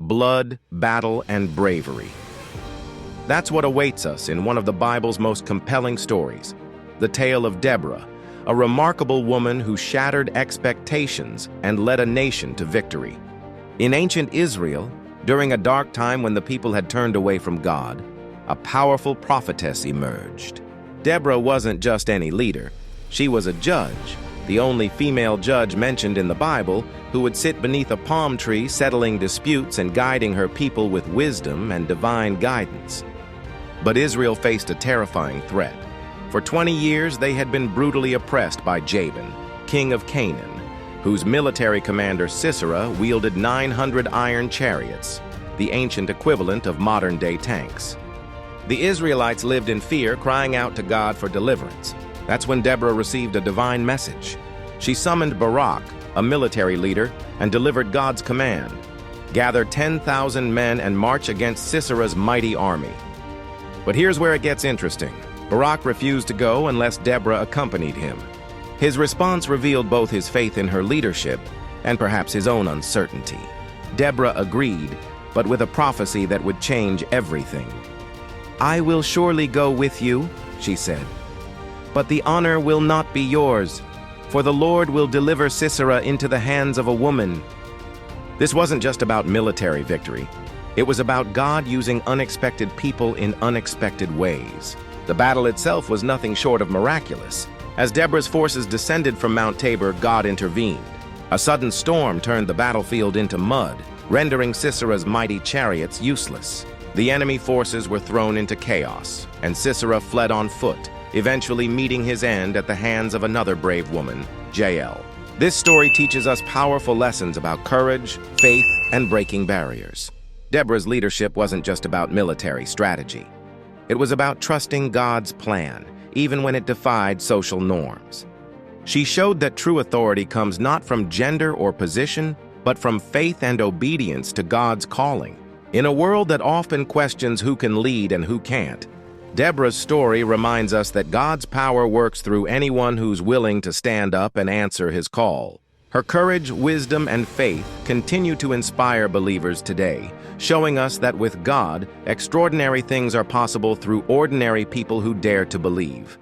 blood, battle, and bravery. That's what awaits us in one of the Bible's most compelling stories, the tale of Deborah, a remarkable woman who shattered expectations and led a nation to victory. In ancient Israel, during a dark time when the people had turned away from God, a powerful prophetess emerged. Deborah wasn't just any leader. She was a judge, the only female judge mentioned in the Bible, who would sit beneath a palm tree settling disputes and guiding her people with wisdom and divine guidance. But Israel faced a terrifying threat. For 20 years, they had been brutally oppressed by Jabin, king of Canaan, whose military commander Sisera wielded 900 iron chariots, the ancient equivalent of modern-day tanks. The Israelites lived in fear, crying out to God for deliverance. That's when Deborah received a divine message. She summoned Barak, a military leader, and delivered God's command: gather 10,000 men and march against Sisera's mighty army. But here's where it gets interesting. Barak refused to go unless Deborah accompanied him. His response revealed both his faith in her leadership and perhaps his own uncertainty. Deborah agreed, but with a prophecy that would change everything. "I will surely go with you," she said, "but the honor will not be yours, for the Lord will deliver Sisera into the hands of a woman." This wasn't just about military victory. It was about God using unexpected people in unexpected ways. The battle itself was nothing short of miraculous. As Deborah's forces descended from Mount Tabor, God intervened. A sudden storm turned the battlefield into mud, rendering Sisera's mighty chariots useless. The enemy forces were thrown into chaos, and Sisera fled on foot, eventually meeting his end at the hands of another brave woman, Jael. This story teaches us powerful lessons about courage, faith, and breaking barriers. Deborah's leadership wasn't just about military strategy. It was about trusting God's plan, even when it defied social norms. She showed that true authority comes not from gender or position, but from faith and obedience to God's calling. In a world that often questions who can lead and who can't, Deborah's story reminds us that God's power works through anyone who's willing to stand up and answer his call. Her courage, wisdom, and faith continue to inspire believers today, showing us that with God, extraordinary things are possible through ordinary people who dare to believe.